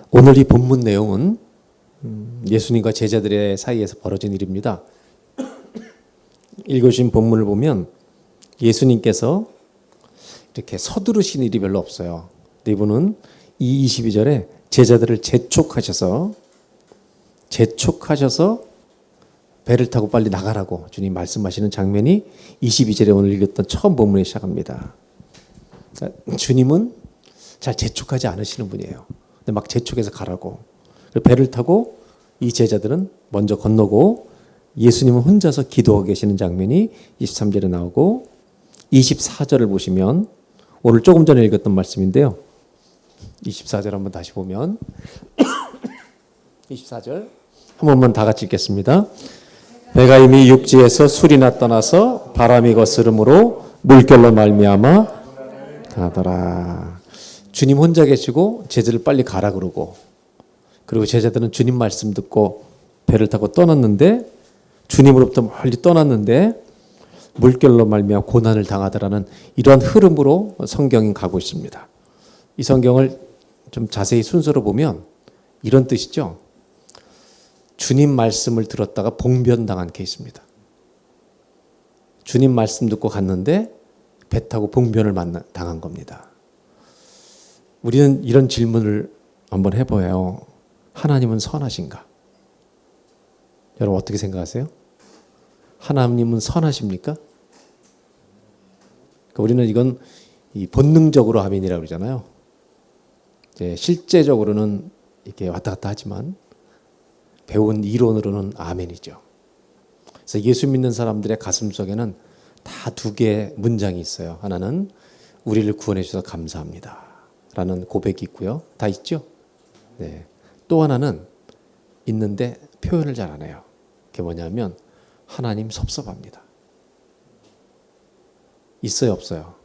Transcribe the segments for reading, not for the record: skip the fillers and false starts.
오늘 이 본문 내용은 예수님과 제자들의 사이에서 벌어진 일입니다. 읽어주신 본문을 보면 예수님께서 이렇게 서두르신 일이 별로 없어요. 이분은 이 22절에 제자들을 재촉하셔서 배를 타고 빨리 나가라고 주님 말씀하시는 장면이 22절에 오늘 읽었던 처음 본문에 시작합니다. 주님은 잘 재촉하지 않으시는 분이에요. 근데 막 재촉해서 가라고. 배를 타고 이 제자들은 먼저 건너고 예수님은 혼자서 기도하고 계시는 장면이 23절에 나오고 24절을 보시면 오늘 조금 전에 읽었던 말씀인데요. 24절 한번 다시 보면 24절 한 번만 다 같이 읽겠습니다. 배가 이미 육지에서 술이나 떠나서 바람이 거스름으로 물결로 말미암아 가더라. 주님 혼자 계시고 제자들 빨리 가라 그러고, 그리고 제자들은 주님 말씀 듣고 배를 타고 떠났는데, 주님으로부터 멀리 떠났는데 물결로 말미암아 고난을 당하더라는 이러한 흐름으로 성경이 가고 있습니다. 이 성경을 좀 자세히 순서로 보면 이런 뜻이죠. 주님 말씀을 들었다가 봉변당한 케이스입니다. 주님 말씀 듣고 갔는데 배 타고 봉변을 당한 겁니다. 우리는 이런 질문을 한번 해봐요. 하나님은 선하신가? 여러분 어떻게 생각하세요? 하나님은 선하십니까? 우리는 이건 본능적으로 아멘이라고 그러잖아요. 이제 실제적으로는 이렇게 왔다 갔다 하지만 배운 이론으로는 아멘이죠. 그래서 예수 믿는 사람들의 가슴 속에는 다 두 개의 문장이 있어요. 하나는 우리를 구원해 주셔서 감사합니다 라는 고백이 있고요. 다 있죠? 네. 또 하나는 있는데 표현을 잘 안 해요. 그게 뭐냐면 하나님 섭섭합니다. 있어요, 없어요?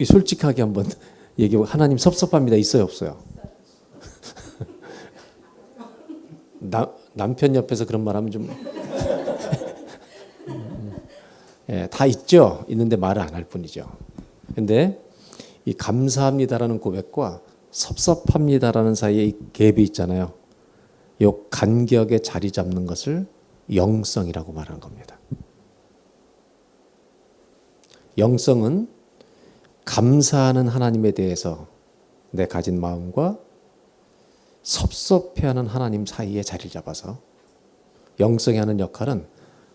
솔직하게 한번 얘기해보고, 하나님 섭섭합니다. 있어요, 없어요? 남편 옆에서 그런 말 하면 좀 예, 다 있죠. 있는데 말을 안 할 뿐이죠. 근데 이 감사합니다라는 고백과 섭섭합니다라는 사이에 이 갭이 있잖아요. 이 간격에 자리 잡는 것을 영성이라고 말하는 겁니다. 영성은 감사하는 하나님에 대해서 내 가진 마음과 섭섭해하는 하나님 사이에 자리를 잡아서, 영성이 하는 역할은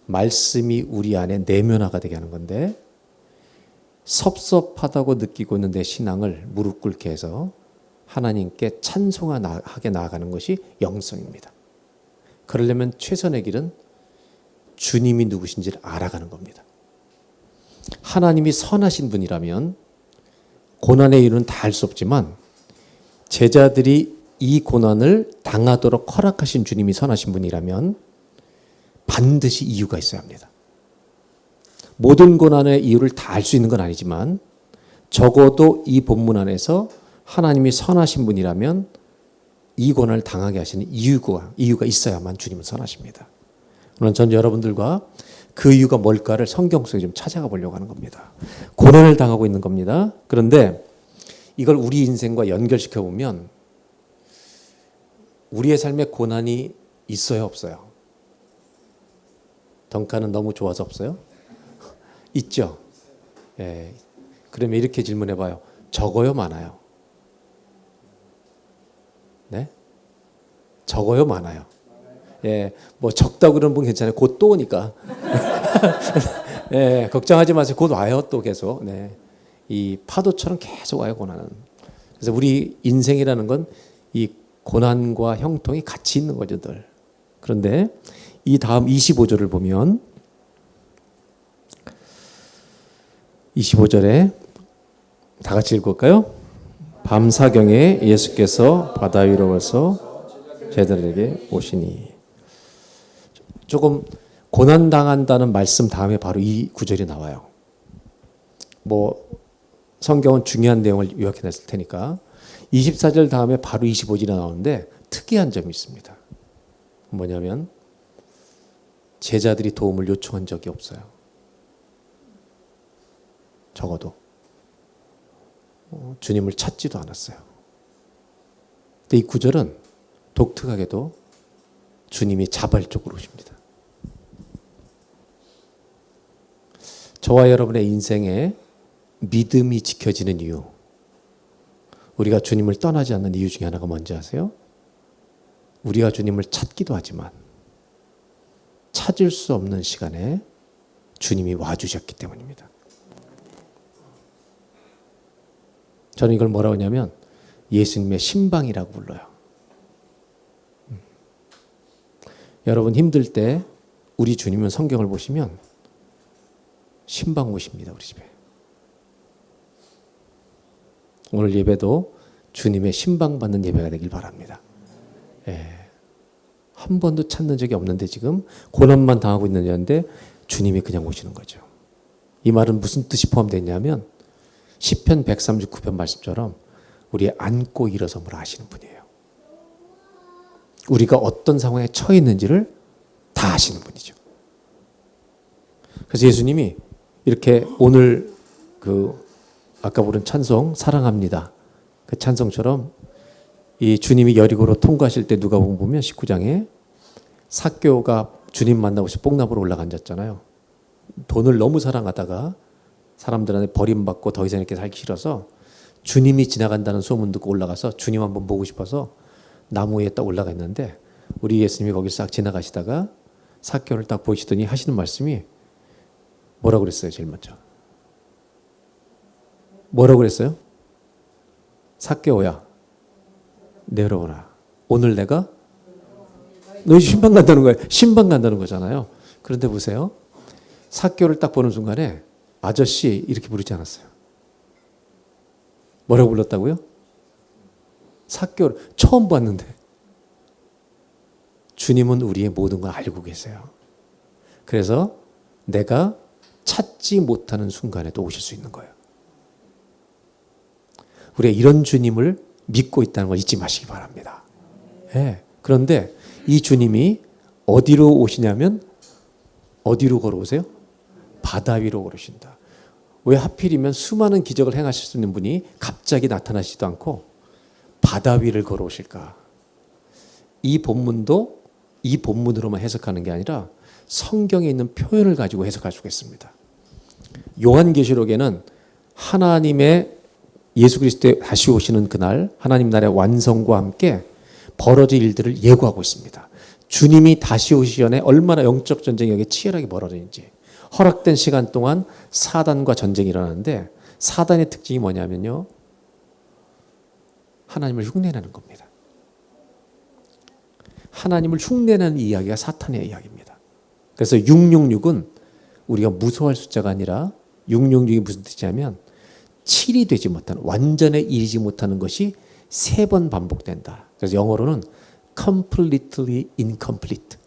말씀이 우리 안에 내면화가 되게 하는 건데, 섭섭하다고 느끼고 있는 내 신앙을 무릎 꿇게 해서 하나님께 찬송하게 나아가는 것이 영성입니다. 그러려면 최선의 길은 주님이 누구신지를 알아가는 겁니다. 하나님이 선하신 분이라면 고난의 이유는 다 알 수 없지만, 제자들이 이 고난을 당하도록 허락하신 주님이 선하신 분이라면 반드시 이유가 있어야 합니다. 모든 고난의 이유를 다 알 수 있는 건 아니지만 적어도 이 본문 안에서 하나님이 선하신 분이라면 이 고난을 당하게 하시는 이유가 있어야만 주님은 선하십니다. 오늘 전 여러분들과 그 이유가 뭘까를 성경 속에 좀 찾아가 보려고 하는 겁니다. 고난을 당하고 있는 겁니다. 그런데 이걸 우리 인생과 연결시켜 보면 우리의 삶에 고난이 있어요, 없어요? 덩카는 너무 좋아서 없어요? 있죠? 예. 그러면 이렇게 질문해 봐요. 적어요, 많아요? 네? 적어요, 많아요? 예. 뭐 적다고 그러는 분 괜찮아요. 곧 또 오니까. 예. 걱정하지 마세요. 곧 와요, 또 계속. 네. 이 파도처럼 계속 와요, 고난은. 그래서 우리 인생이라는 건 이 고난과 형통이 같이 있는 거죠, 늘. 그런데 이 다음 25절을 보면 25절에 다 같이 읽을까요? 밤사경에 예수께서 바다 위로 와서 제자들에게 오시니. 조금 고난당한다는 말씀 다음에 바로 이 구절이 나와요. 뭐 성경은 중요한 내용을 요약해냈을 테니까 24절 다음에 바로 25절이 나오는데 특이한 점이 있습니다. 뭐냐면 제자들이 도움을 요청한 적이 없어요. 적어도 주님을 찾지도 않았어요. 근데 이 구절은 독특하게도 주님이 자발적으로 오십니다. 저와 여러분의 인생에 믿음이 지켜지는 이유, 우리가 주님을 떠나지 않는 이유 중에 하나가 뭔지 아세요? 우리가 주님을 찾기도 하지만 찾을 수 없는 시간에 주님이 와주셨기 때문입니다. 저는 이걸 뭐라고 하냐면 예수님의 신방이라고 불러요. 여러분 힘들 때 우리 주님은 성경을 보시면 신방 오십니다. 우리 집에. 오늘 예배도 주님의 신방 받는 예배가 되길 바랍니다. 한 번도 찾는 적이 없는데 지금 고난만 당하고 있는데 주님이 그냥 오시는 거죠. 이 말은 무슨 뜻이 포함되어 있냐면 시편 139편 말씀처럼 우리의 안고 일어섬을 아시는 분이에요. 우리가 어떤 상황에 처해 있는지를 다 아시는 분이죠. 그래서 예수님이 이렇게 오늘 아까 부른 찬송 사랑합니다. 그 찬송처럼 이 주님이 여리고로 통과하실 때 누가복음 보면 19장에 삭개오가 주님 만나고 싶어 뽕나무로 올라가 앉았잖아요. 돈을 너무 사랑하다가 사람들한테 버림받고 더 이상 이렇게 살기 싫어서 주님이 지나간다는 소문 듣고 올라가서 주님 한번 보고 싶어서 나무 위에 딱 올라가 있는데 우리 예수님이 거기 싹 지나가시다가 삭개오를 딱 보시더니 하시는 말씀이 뭐라고 그랬어요? 제일 먼저 뭐라고 그랬어요? 삭개오야 내려오라. 오늘 내가 너희 신방 간다는 거예요. 신방 간다는 거잖아요. 그런데 보세요. 삭개오를 딱 보는 순간에 아저씨 이렇게 부르지 않았어요. 뭐라고 불렀다고요? 삭개오를 처음 봤는데 주님은 우리의 모든 걸 알고 계세요. 그래서 내가 찾지 못하는 순간에도 오실 수 있는 거예요. 우리가 이런 주님을 믿고 있다는 걸 잊지 마시기 바랍니다. 그런데 이 주님이 어디로 오시냐면 어디로 걸어오세요? 바다 위로 걸으신다. 왜 하필이면 수많은 기적을 행하실 수 있는 분이 갑자기 나타나시지도 않고 바다 위를 걸어오실까? 이 본문도 이 본문으로만 해석하는 게 아니라 성경에 있는 표현을 가지고 해석할 수가 있습니다. 요한계시록에는 하나님의 예수 그리스도의 다시 오시는 그날 하나님 나라의 완성과 함께 벌어질 일들을 예고하고 있습니다. 주님이 다시 오시기 전에 얼마나 영적 전쟁이 여기 치열하게 벌어지는지 허락된 시간 동안 사단과 전쟁이 일어나는데 사단의 특징이 뭐냐면요. 하나님을 흉내내는 겁니다. 하나님을 흉내내는 이야기가 사탄의 이야기입니다. 그래서 666은 우리가 무서워할 숫자가 아니라 666이 무슨 뜻이냐면 7이 되지 못하는 완전에 이르지 못하는 것이 3번 반복된다. 그래서 영어로는 completely incomplete.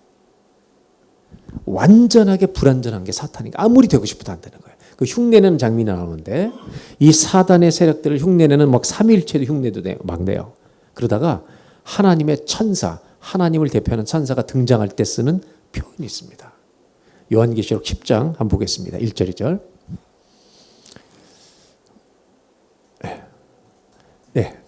완전하게 불완전한 게 사탄이니까 아무리 되고 싶어도 안 되는 거예요. 그 흉내내는 장면이 나오는데 이 사단의 세력들을 흉내내는 막 삼위일체도 흉내도 막 내요. 그러다가 하나님의 천사, 하나님을 대표하는 천사가 등장할 때 쓰는 표현이 있습니다. 요한계시록 10장 한번 보겠습니다. 1절 2절. 네.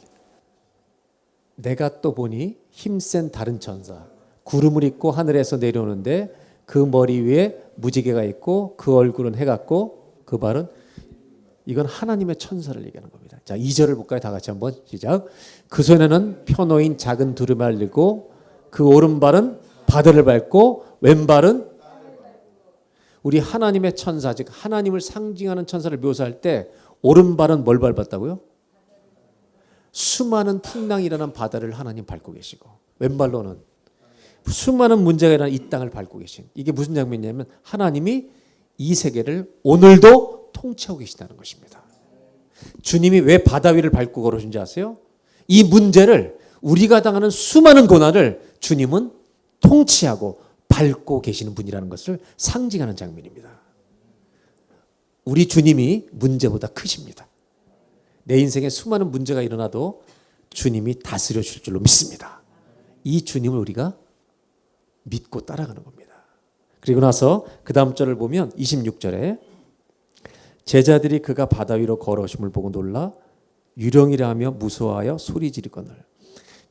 내가 또 보니 힘센 다른 천사 구름을 입고 하늘에서 내려오는데 그 머리 위에 무지개가 있고 그 얼굴은 해 같고 그 발은 이건 하나님의 천사를 얘기하는 겁니다. 자, 2절을 볼까요? 다 같이 한번 시작. 그 손에는 펴놓인 작은 두루마리를 들고 그 오른발은 바다를 밟고 왼발은 우리 하나님의 천사 즉 하나님을 상징하는 천사를 묘사할 때 오른발은 뭘 밟았다고요? 수많은 풍랑이 일어난 바다를 하나님 밟고 계시고 왼발로는 수많은 문제가 일어난 이 땅을 밟고 계신 이게 무슨 장면이냐면 하나님이 이 세계를 오늘도 통치하고 계시다는 것입니다. 주님이 왜 바다 위를 밟고 걸으신지 아세요? 이 문제를 우리가 당하는 수많은 고난을 주님은 통치하고 밟고 계시는 분이라는 것을 상징하는 장면입니다. 우리 주님이 문제보다 크십니다. 내 인생에 수많은 문제가 일어나도 주님이 다스려 주실 줄로 믿습니다. 이 주님을 우리가 믿고 따라가는 겁니다. 그리고 나서 그 다음 절을 보면 26절에 제자들이 그가 바다 위로 걸어오심을 보고 놀라 유령이라 하며 무서워하여 소리 지르거늘.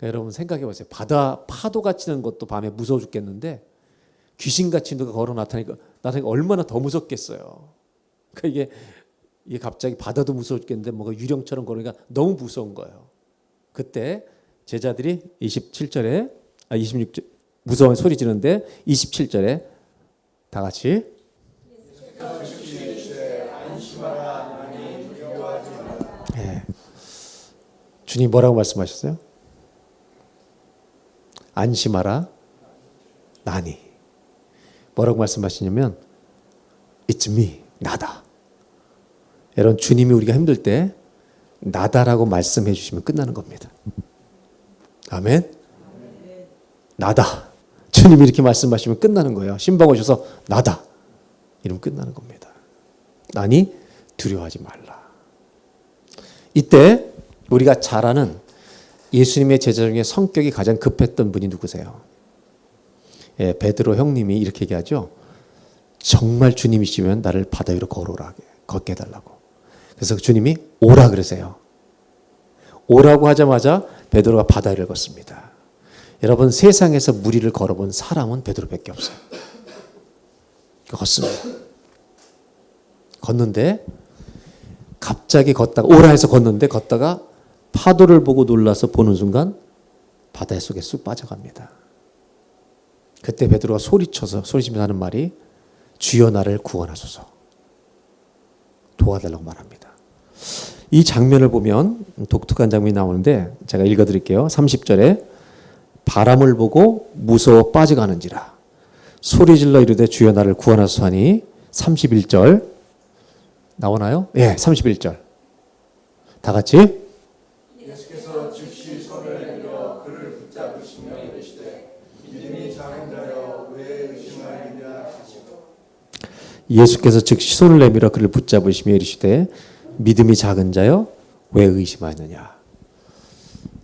그러니까 여러분 생각해 보세요. 파도가 치는 것도 밤에 무서워 죽겠는데 귀신같이 누가 걸어 나타나니까 얼마나 더 무섭겠어요. 그러니까 이게 갑자기 바다도 무서워 죽겠는데 뭐가 유령처럼 걸으니까 너무 무서운 거예요. 그때 제자들이 26절 무서운 소리 지르는데 27절에 다 같이 네. 주님 뭐라고 말씀하셨어요? 안심하라 나니. 뭐라고 말씀하시냐면 It's me, 나다. 여러분 주님이 우리가 힘들 때 나다라고 말씀해 주시면 끝나는 겁니다. 아멘. 나다. 주님이 이렇게 말씀하시면 끝나는 거예요. 신방 오셔서 나다. 이러면 끝나는 겁니다. 나니 두려워하지 말라. 이때 우리가 잘 아는 예수님의 제자 중에 성격이 가장 급했던 분이 누구세요? 예, 베드로 형님이 이렇게 얘기하죠. 정말 주님이시면 나를 바다 위로 걷게 해달라고. 그래서 주님이 오라 그러세요. 오라고 하자마자 베드로가 바다 위를 걷습니다. 여러분 세상에서 무리를 걸어본 사람은 베드로밖에 없어요. 걷습니다. 걷는데 갑자기 오라 해서 걷다가 파도를 보고 놀라서 보는 순간 바다 속에 쑥 빠져갑니다. 그때 베드로가 소리치면서 하는 말이 주여 나를 구원하소서. 도와달라고 말합니다. 이 장면을 보면 독특한 장면이 나오는데 제가 읽어드릴게요. 30절에 바람을 보고 무서워 빠져가는지라 소리질러 이르되 주여 나를 구원하소서 하니 31절 나오나요? 예, 31절 다 같이 예수께서 즉시 손을 내밀어 그를 붙잡으시며 이르시되 믿음이 작은 자여 왜 의심하느냐 하시고 예수께서 즉시 손을 내밀어 그를 붙잡으시며 이르시되 믿음이 작은 자여 왜 의심하느냐.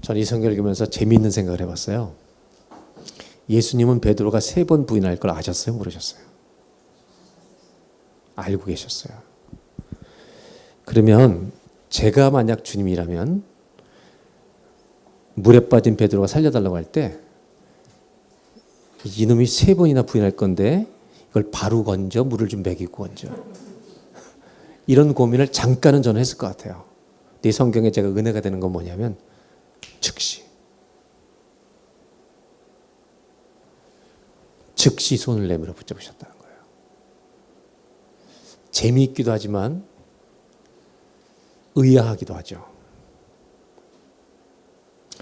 저는 이 성경을 읽으면서 재미있는 생각을 해봤어요. 예수님은 베드로가 3번 부인할 걸 아셨어요? 모르셨어요? 알고 계셨어요. 그러면 제가 만약 주님이라면 물에 빠진 베드로가 살려달라고 할 때 이놈이 3번이나 부인할 건데 이걸 바로 건져 물을 좀 먹이고 건져. 이런 고민을 잠깐은 저는 했을 것 같아요. 이 성경에 제가 은혜가 되는 건 뭐냐면 즉시 손을 내밀어 붙잡으셨다는 거예요. 재미있기도 하지만 의아하기도 하죠.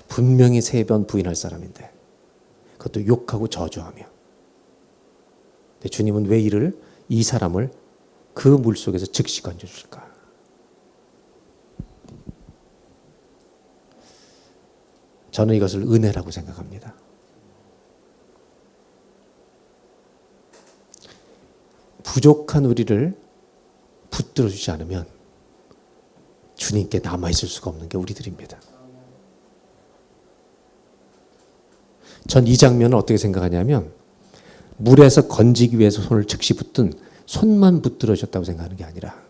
분명히 3번 부인할 사람인데 그것도 욕하고 저주하며. 근데 주님은 왜 이 사람을 그 물속에서 즉시 건져줄까? 저는 이것을 은혜라고 생각합니다. 부족한 우리를 붙들어 주지 않으면 주님께 남아있을 수가 없는 게 우리들입니다. 전 이 장면을 어떻게 생각하냐면 물에서 건지기 위해서 손을 즉시 붙든 손만 붙들어 주셨다고 생각하는 게 아니라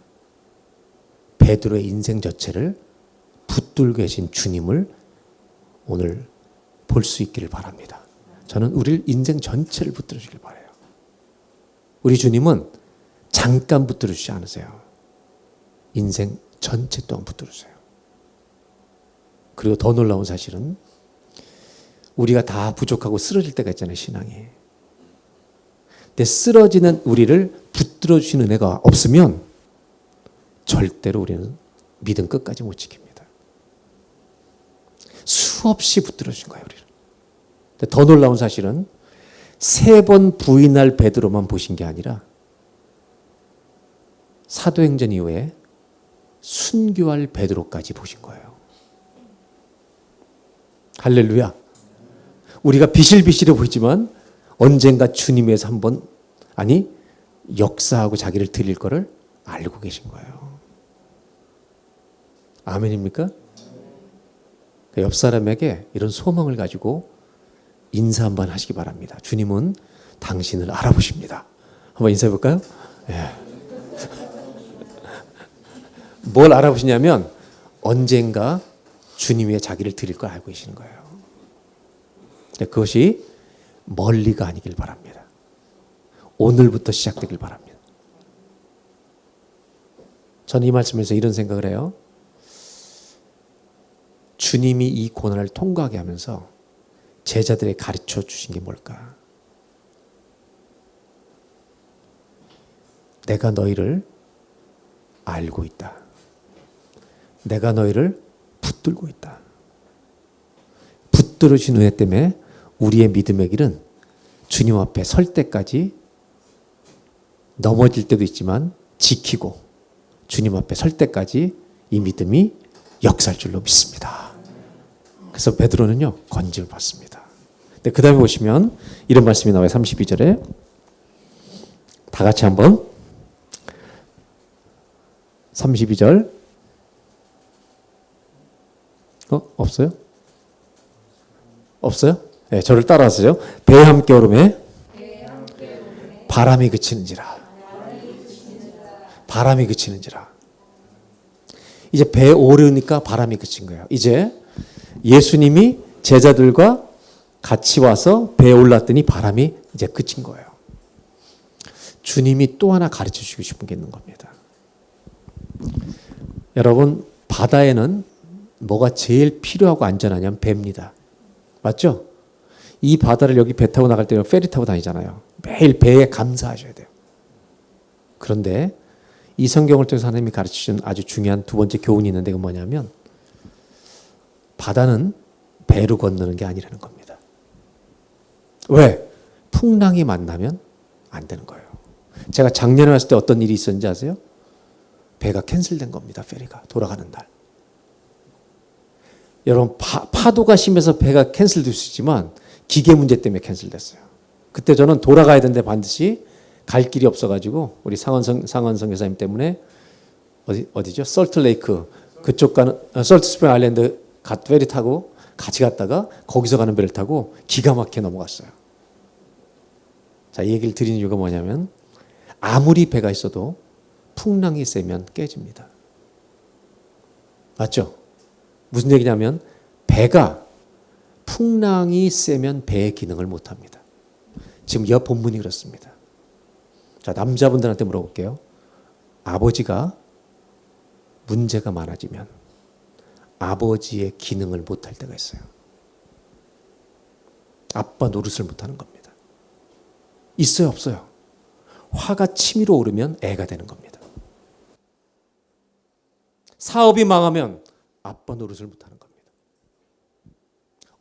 베드로의 인생 전체를 붙들고 계신 주님을 오늘 볼 수 있기를 바랍니다. 저는 우리 인생 전체를 붙들어 주길 바라요. 우리 주님은 잠깐 붙들어 주지 않으세요. 인생 전체 동안 붙들어 주세요. 그리고 더 놀라운 사실은 우리가 다 부족하고 쓰러질 때가 있잖아요, 신앙이. 근데 쓰러지는 우리를 붙들어 주시는 은혜가 없으면 절대로 우리는 믿음 끝까지 못 지킵니다. 수없이 붙들어 주신 거예요, 우리를. 근데 더 놀라운 사실은 3번 부인할 베드로만 보신 게 아니라 사도행전 이후에 순교할 베드로까지 보신 거예요. 할렐루야. 우리가 비실비실해 보이지만 언젠가 주님 위해서 한번 역사하고 자기를 드릴 거를 알고 계신 거예요. 아멘입니까? 옆 사람에게 이런 소망을 가지고 인사 한번 하시기 바랍니다. 주님은 당신을 알아보십니다. 한번 인사해 볼까요? 예. 뭘 알아보시냐면 언젠가 주님 위해 자기를 드릴 걸 알고 계시는 거예요. 그것이 멀리가 아니길 바랍니다. 오늘부터 시작되길 바랍니다. 저는 이 말씀에서 이런 생각을 해요. 주님이 이 고난을 통과하게 하면서 제자들에게 가르쳐 주신 게 뭘까? 내가 너희를 알고 있다. 내가 너희를 붙들고 있다. 붙들으신 은혜 때문에 우리의 믿음의 길은 주님 앞에 설 때까지 넘어질 때도 있지만 지키고 주님 앞에 설 때까지 이 믿음이 역사할 줄로 믿습니다. 그래서 베드로는요, 건짐을 받습니다. 근데 그 다음에 보시면 이런 말씀이 나와요. 32절에 다 같이 한번 32절 없어요? 없어요? 네, 저를 따라하세요. 배에 함께 오르매 바람이 그치는지라. 바람이 그치는지라. 이제 배에 오르니까 바람이 그친 거예요. 이제 예수님이 제자들과 같이 와서 배에 올랐더니 바람이 이제 그친 거예요. 주님이 또 하나 가르쳐 주고 싶은 게 있는 겁니다. 여러분, 바다에는 뭐가 제일 필요하고 안전하냐면 배입니다. 맞죠? 이 바다를 여기 배 타고 나갈 때는 페리 타고 다니잖아요. 매일 배에 감사하셔야 돼요. 그런데 이 성경을 통해서 하나님이 가르치신 아주 중요한 두 번째 교훈이 있는데 그건 뭐냐면 바다는 배로 건너는 게 아니라는 겁니다. 왜? 풍랑이 만나면 안 되는 거예요. 제가 작년에 왔을 때 어떤 일이 있었는지 아세요? 배가 캔슬된 겁니다. 페리가 돌아가는 날. 여러분 파도가 심해서 배가 캔슬될 수 있지만 기계 문제 때문에 캔슬됐어요. 그때 저는 돌아가야 되는데 반드시 갈 길이 없어가지고 우리 상원성 여사님 때문에 어디죠? 솔트레이크 그쪽 가는 솔트스프링 아일랜드 페리 타고 같이 갔다가 거기서 가는 배를 타고 기가 막히게 넘어갔어요. 자, 이 얘기를 드리는 이유가 뭐냐면 아무리 배가 있어도 풍랑이 세면 깨집니다. 맞죠? 무슨 얘기냐면 배가 풍랑이 세면 배의 기능을 못합니다. 지금 옆 본문이 그렇습니다. 자, 남자분들한테 물어볼게요. 아버지가 문제가 많아지면 아버지의 기능을 못할 때가 있어요. 아빠 노릇을 못하는 겁니다. 있어요, 없어요? 화가 치밀어 오르면 애가 되는 겁니다. 사업이 망하면 아빠 노릇을 못하는 겁니다.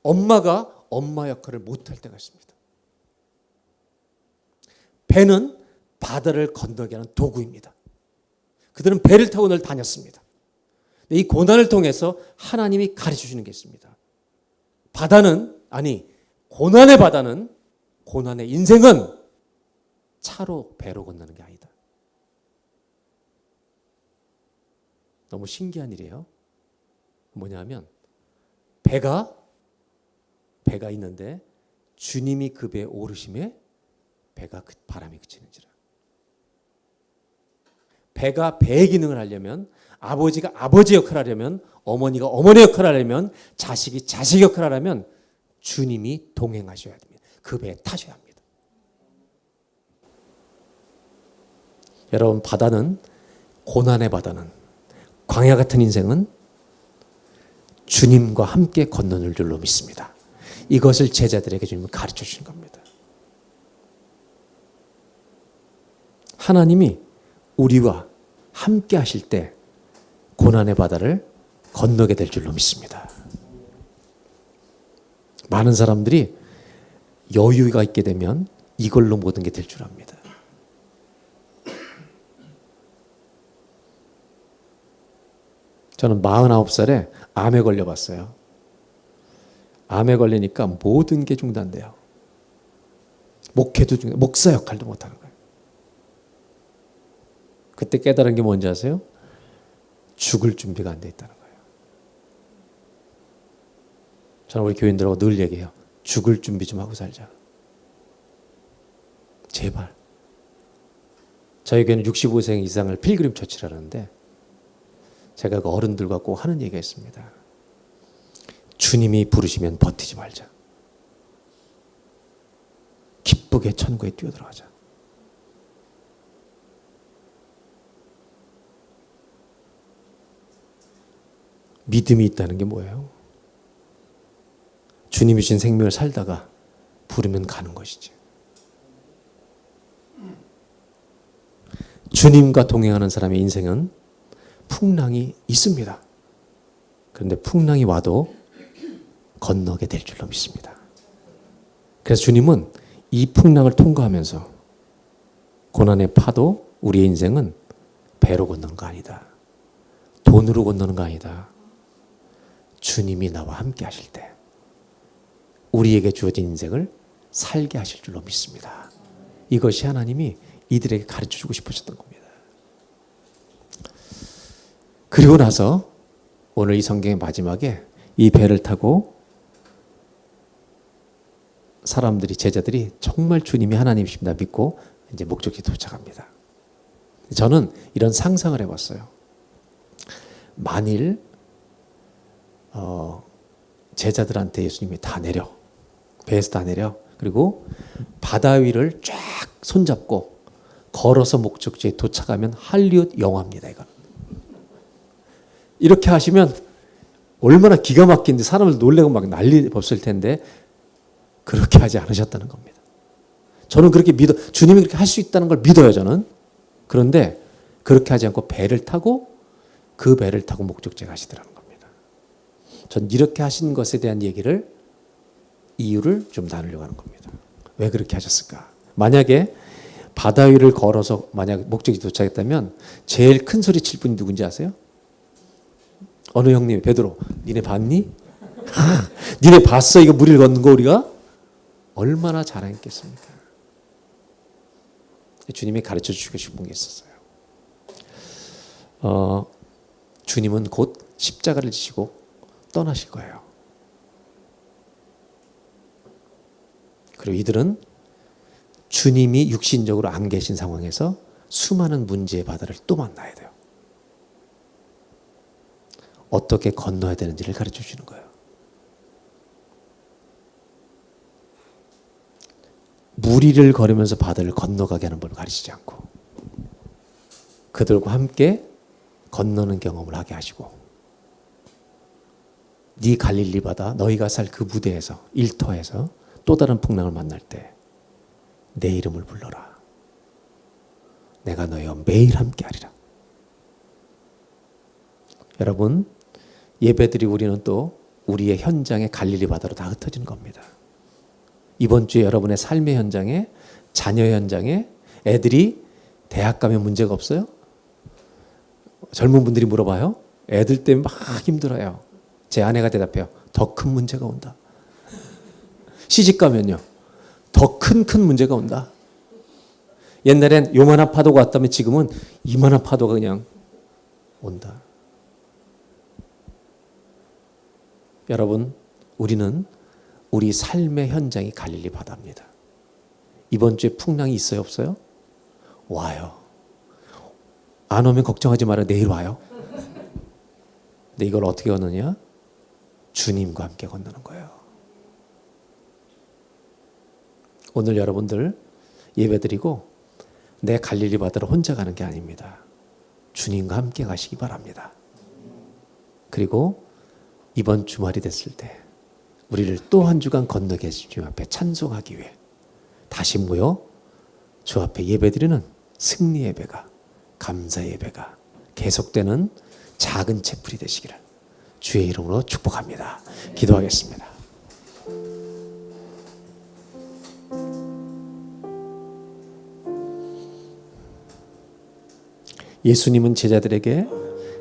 엄마가 엄마 역할을 못할 때가 있습니다. 배는 바다를 건너게 하는 도구입니다. 그들은 배를 타고 늘 다녔습니다. 이 고난을 통해서 하나님이 가르쳐 주는 게 있습니다. 고난의 바다는, 고난의 인생은 차로 배로 건너는 게 아니다. 너무 신기한 일이에요. 뭐냐면 배가 있는데 주님이 그 배에 오르심에 배가 바람이 그치는지라. 배가 배의 기능을 하려면 아버지가 아버지 역할을 하려면 어머니가 어머니 역할을 하려면 자식이 자식 역할을 하려면 주님이 동행하셔야 됩니다. 그 배에 타셔야 합니다. 여러분, 고난의 바다는, 광야 같은 인생은 주님과 함께 건너는 줄로 믿습니다. 이것을 제자들에게 주님은 가르쳐 주신 겁니다. 하나님이 우리와 함께 하실 때 고난의 바다를 건너게 될 줄로 믿습니다. 많은 사람들이 여유가 있게 되면 이걸로 모든 게 될 줄 압니다. 저는 49살에 암에 걸려봤어요. 암에 걸리니까 모든 게 중단돼요. 목회도 중단, 목사 역할도 못하는 거예요. 그때 깨달은 게 뭔지 아세요? 죽을 준비가 안 돼 있다는 거예요. 저는 우리 교인들하고 늘 얘기해요. 죽을 준비 좀 하고 살자. 제발. 저희 교회는 65세 이상을 필그림 처치라는데 제가 그 어른들과 꼭 하는 얘기가 있습니다. 주님이 부르시면 버티지 말자. 기쁘게 천국에 뛰어들어가자. 믿음이 있다는 게 뭐예요? 주님이 주신 생명을 살다가 부르면 가는 것이지. 주님과 동행하는 사람의 인생은 풍랑이 있습니다. 그런데 풍랑이 와도 건너게 될 줄로 믿습니다. 그래서 주님은 이 풍랑을 통과하면서 고난의 파도, 우리의 인생은 배로 건너는 거 아니다. 돈으로 건너는 거 아니다. 주님이 나와 함께 하실 때 우리에게 주어진 인생을 살게 하실 줄로 믿습니다. 이것이 하나님이 이들에게 가르쳐 주고 싶으셨던 겁니다. 그리고 나서 오늘 이 성경의 마지막에 이 배를 타고 사람들이, 제자들이 정말 주님이 하나님이십니다 믿고 이제 목적지에 도착합니다. 저는 이런 상상을 해봤어요. 만일 제자들한테 예수님이 다 내려, 배에서 다 내려, 그리고 바다 위를 쫙 손잡고 걸어서 목적지에 도착하면 할리우드 영화입니다. 이건. 이렇게 하시면 얼마나 기가 막힌데 사람을 놀래고 막 난리 없을 텐데 그렇게 하지 않으셨다는 겁니다. 저는 그렇게 주님이 그렇게 할 수 있다는 걸 믿어요, 저는. 그런데 그렇게 하지 않고 배를 타고 그 배를 타고 목적지에 가시더라는 겁니다. 전 이렇게 하신 것에 대한 이유를 좀 나누려고 하는 겁니다. 왜 그렇게 하셨을까? 만약에 바다 위를 걸어서 만약 목적지 도착했다면 제일 큰 소리 칠 분이 누군지 아세요? 어느 형님, 베드로, 니네 봤니? 니네 봤어? 이거 무리를 걷는 거 우리가? 얼마나 자랑했겠습니까? 주님이 가르쳐 주시고 싶은 게 있었어요. 주님은 곧 십자가를 지시고 떠나실 거예요. 그리고 이들은 주님이 육신적으로 안 계신 상황에서 수많은 문제의 바다를 또 만나야 돼요. 어떻게 건너야 되는지를 가르쳐 주시는 거예요. 무리를 걸으면서 바다를 건너가게 하는 법을 가르치지 않고 그들과 함께 건너는 경험을 하게 하시고 네 갈릴리 바다 너희가 살 그 무대에서 일터에서 또 다른 풍랑을 만날 때 내 이름을 불러라. 내가 너희와 매일 함께 하리라. 여러분 예배드리고 우리는 또 우리의 현장에 갈릴리 바다로 다 흩어지는 겁니다. 이번 주에 여러분의 삶의 현장에 자녀 현장에 애들이 대학 가면 문제가 없어요? 젊은 분들이 물어봐요. 애들 때문에 막 힘들어요. 제 아내가 대답해요. 더 큰 문제가 온다. 시집 가면요. 더 큰 문제가 온다. 옛날엔 요만한 파도가 왔다면 지금은 이만한 파도가 그냥 온다. 여러분, 우리는 우리 삶의 현장이 갈릴리 바다입니다. 이번 주에 풍랑이 있어요, 없어요? 와요. 안 오면 걱정하지 마라. 내일 와요. 근데 이걸 어떻게 건너냐? 주님과 함께 건너는 거예요. 오늘 여러분들 예배드리고 내 갈릴리 바다로 혼자 가는 게 아닙니다. 주님과 함께 가시기 바랍니다. 그리고 이번 주말이 됐을 때 우리를 또 한 주간 건너게 해주신 주님 앞에 찬송하기 위해 다시 모여 주 앞에 예배드리는 승리 예배가, 감사 예배가 계속되는 작은 채플이 되시기를 주의 이름으로 축복합니다. 기도하겠습니다. 예수님은 제자들에게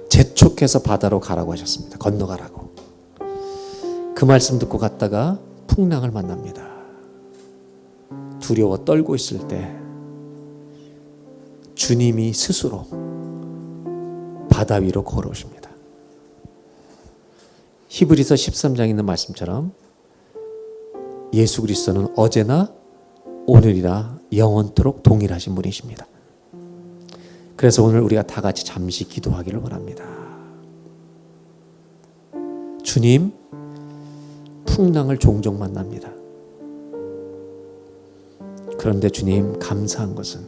재촉해서 바다로 가라고 하셨습니다. 건너가라고. 그 말씀 듣고 갔다가 풍랑을 만납니다. 두려워 떨고 있을 때 주님이 스스로 바다 위로 걸어오십니다. 히브리서 13장에 있는 말씀처럼 예수 그리스도는 어제나 오늘이나 영원토록 동일하신 분이십니다. 그래서 오늘 우리가 다 같이 잠시 기도하기를 원합니다. 주님, 풍랑을 종종 만납니다. 그런데 주님, 감사한 것은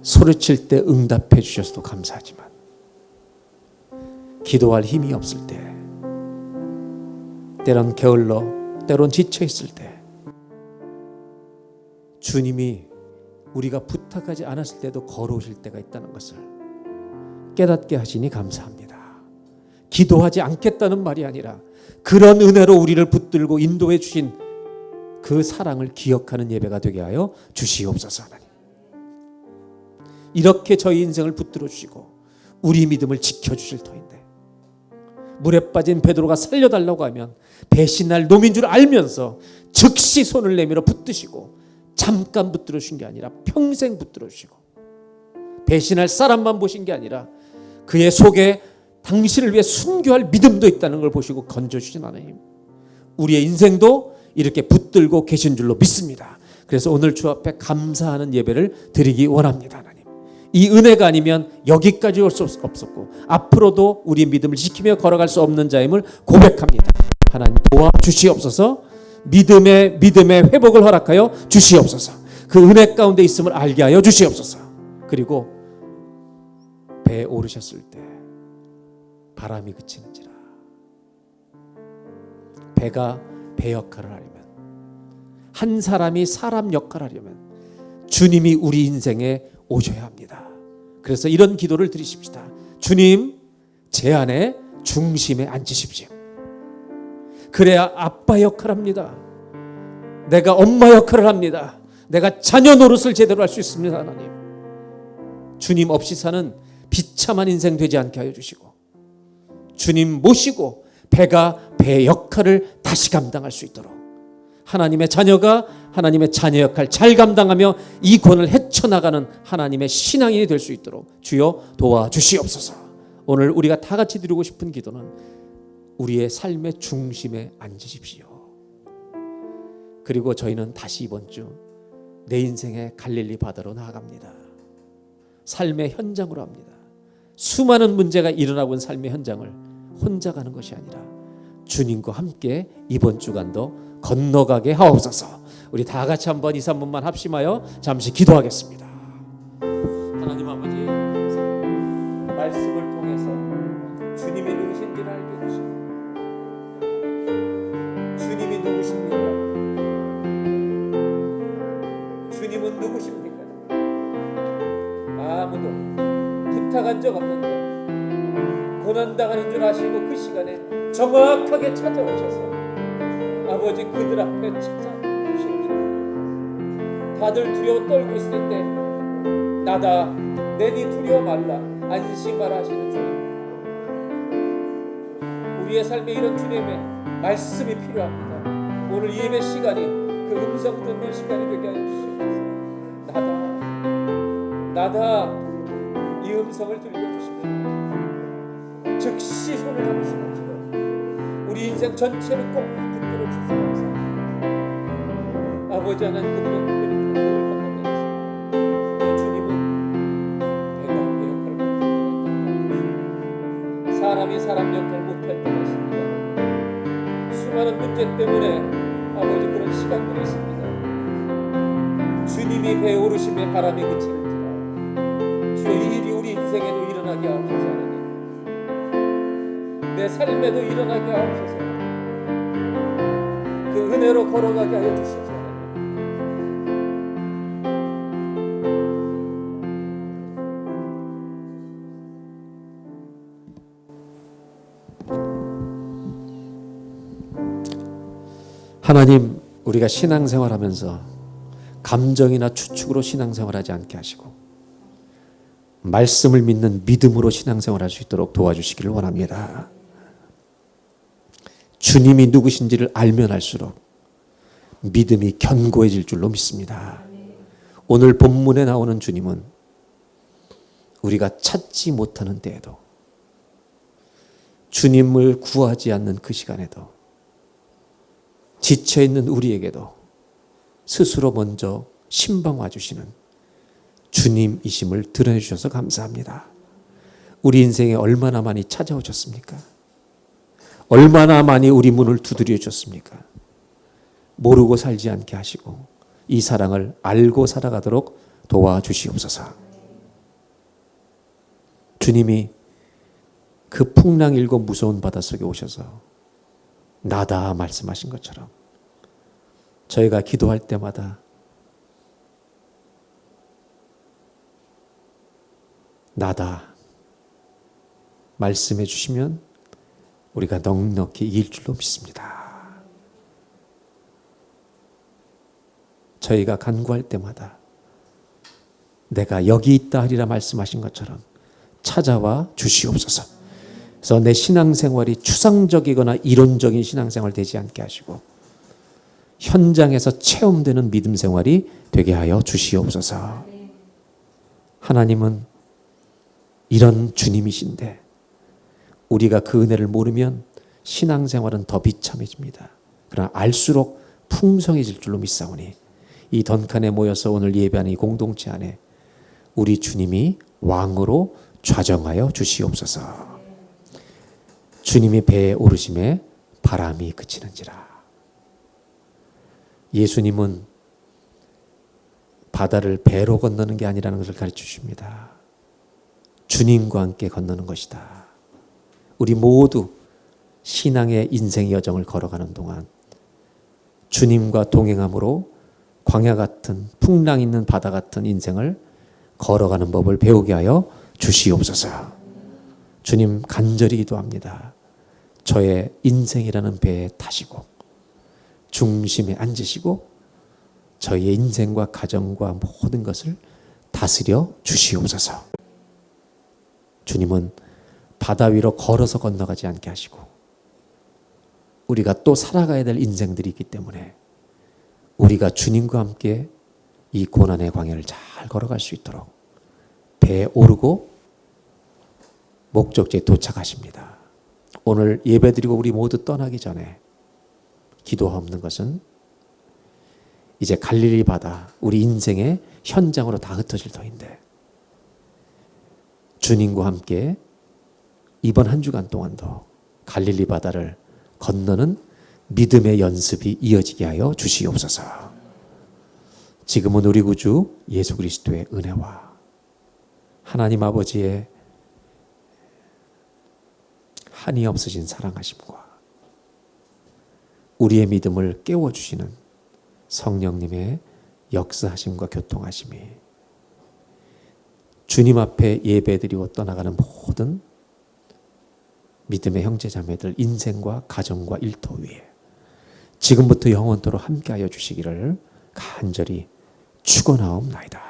소리칠 때 응답해 주셔서도 감사하지만 기도할 힘이 없을 때, 때론 게을러, 때론 지쳐있을 때 주님이 우리가 부탁하지 않았을 때도 걸어오실 때가 있다는 것을 깨닫게 하시니 감사합니다. 기도하지 않겠다는 말이 아니라 그런 은혜로 우리를 붙들고 인도해 주신 그 사랑을 기억하는 예배가 되게 하여 주시옵소서. 하나님, 이렇게 저희 인생을 붙들어 주시고 우리 믿음을 지켜주실 터인데, 물에 빠진 베드로가 살려달라고 하면 배신할 놈인 줄 알면서 즉시 손을 내밀어 붙드시고, 잠깐 붙들어 주신 게 아니라 평생 붙들어 주시고, 배신할 사람만 보신 게 아니라 그의 속에 당신을 위해 순교할 믿음도 있다는 걸 보시고 건져주신 하나님, 우리의 인생도 이렇게 붙들고 계신 줄로 믿습니다. 그래서 오늘 주 앞에 감사하는 예배를 드리기 원합니다. 하나님, 이 은혜가 아니면 여기까지 올 수 없었고 앞으로도 우리 믿음을 지키며 걸어갈 수 없는 자임을 고백합니다. 하나님 도와주시옵소서. 믿음의 회복을 허락하여 주시옵소서. 그 은혜 가운데 있음을 알게 하여 주시옵소서. 그리고 배에 오르셨을 때 바람이 그치는지라, 배가 배 역할을 하려면, 한 사람이 사람 역할을 하려면 주님이 우리 인생에 오셔야 합니다. 그래서 이런 기도를 드리십시다. 주님, 제 안에 중심에 앉으십시오. 그래야 아빠 역할을 합니다. 내가 엄마 역할을 합니다. 내가 자녀 노릇을 제대로 할 수 있습니다. 하나님, 주님 없이 사는 비참한 인생 되지 않게 하여 주시고, 주님 모시고 배가 배 역할을 다시 감당할 수 있도록, 하나님의 자녀가 하나님의 자녀 역할 잘 감당하며 이 권을 헤쳐나가는 하나님의 신앙인이 될 수 있도록 주여 도와주시옵소서. 오늘 우리가 다 같이 드리고 싶은 기도는 우리의 삶의 중심에 앉으십시오. 그리고 저희는 다시 이번 주 내 인생의 갈릴리 바다로 나아갑니다. 삶의 현장으로 합니다. 수많은 문제가 일어나고 있는 삶의 현장을 혼자 가는 것이 아니라 주님과 함께 이번 주간도 건너가게 하옵소서. 우리 다 같이 한번 2, 3분만 합심하여 잠시 기도하겠습니다. 하나님 아버지, 말씀을 통해서 주님이 누구신지를 알게 해주시고, 주님이 누구십니까? 주님은 누구십니까? 아무도 부탁한 적 없는데 고난당하는 줄 아시고 그 시간에 정확하게 찾아오셔서 아버지 그들 앞에 찾아오시옵소서. 다들 두려워 떨고 있을 때 나다, 내니 두려워 말라, 안심하라 하시는 주님, 우리의 삶에 이런 주님의 말씀이 필요합니다. 오늘 예배 시간이 그 음성 듣는 시간이 되게 하여 주시옵소서. 나다 이 음성을 들려주십시오. 즉시 손을 잡으시옵소서. 우리 인생 전체를 꼭 붙들어 주시옵소서. 아버지 하나님, 그들은 늘 건너에 있습니다. 주님은 배가 배 역할을 못할 때가 있습니다. 사람이 사람 역할을 못할 때가 있습니다. 수많은 문제 때문에 아버지 그런 시간들이 있습니다. 주님이 배에 오르심에 바람이 그치는지라 주의 이 일이 우리 인생에도 일어나게 하옵소서. 내 삶에도 일어나게 하옵소서. 그 은혜로 걸어가게 하여 주십시오. 하나님, 우리가 신앙생활하면서 감정이나 추측으로 신앙생활하지 않게 하시고 말씀을 믿는 믿음으로 신앙생활할 수 있도록 도와주시기를 원합니다. 주님이 누구신지를 알면 알수록 믿음이 견고해질 줄로 믿습니다. 오늘 본문에 나오는 주님은 우리가 찾지 못하는 때에도, 주님을 구하지 않는 그 시간에도, 지쳐있는 우리에게도 스스로 먼저 신방 와주시는 주님이심을 드러내 주셔서 감사합니다. 우리 인생에 얼마나 많이 찾아오셨습니까? 얼마나 많이 우리 문을 두드려 주셨습니까? 모르고 살지 않게 하시고 이 사랑을 알고 살아가도록 도와주시옵소서. 주님이 그 풍랑일고 무서운 바닷속에 오셔서 나다 말씀하신 것처럼 저희가 기도할 때마다 나다 말씀해 주시면 우리가 넉넉히 이길 줄로 믿습니다. 저희가 간구할 때마다 내가 여기 있다 하리라 말씀하신 것처럼 찾아와 주시옵소서. 그래서 내 신앙생활이 추상적이거나 이론적인 신앙생활 되지 않게 하시고 현장에서 체험되는 믿음 생활이 되게 하여 주시옵소서. 하나님은 이런 주님이신데 우리가 그 은혜를 모르면 신앙생활은 더 비참해집니다. 그러나 알수록 풍성해질 줄로 믿사오니 이 던칸에 모여서 오늘 예배하는 이 공동체 안에 우리 주님이 왕으로 좌정하여 주시옵소서. 주님이 배에 오르심에 바람이 그치는지라. 예수님은 바다를 배로 건너는 게 아니라는 것을 가르쳐 주십니다. 주님과 함께 건너는 것이다. 우리 모두 신앙의 인생의 여정을 걸어가는 동안 주님과 동행함으로 광야 같은 풍랑 있는 바다 같은 인생을 걸어가는 법을 배우게 하여 주시옵소서. 주님 간절히 기도합니다. 저의 인생이라는 배에 타시고 중심에 앉으시고 저희의 인생과 가정과 모든 것을 다스려 주시옵소서. 주님은 바다 위로 걸어서 건너가지 않게 하시고 우리가 또 살아가야 될 인생들이 있기 때문에 우리가 주님과 함께 이 고난의 광야를 잘 걸어갈 수 있도록 배에 오르고 목적지에 도착하십니다. 오늘 예배드리고 우리 모두 떠나기 전에 기도하옵는 것은 이제 갈릴리 바다 우리 인생의 현장으로 다 흩어질 터인데 주님과 함께 이번 한 주간 동안도 갈릴리 바다를 건너는 믿음의 연습이 이어지게 하여 주시옵소서. 지금은 우리 구주 예수 그리스도의 은혜와 하나님 아버지의 한이 없으신 사랑하심과 우리의 믿음을 깨워주시는 성령님의 역사하심과 교통하심이 주님 앞에 예배드리고 떠나가는 모든 믿음의 형제자매들 인생과 가정과 일터 위에 지금부터 영원토록 함께하여 주시기를 간절히 축원하옵나이다.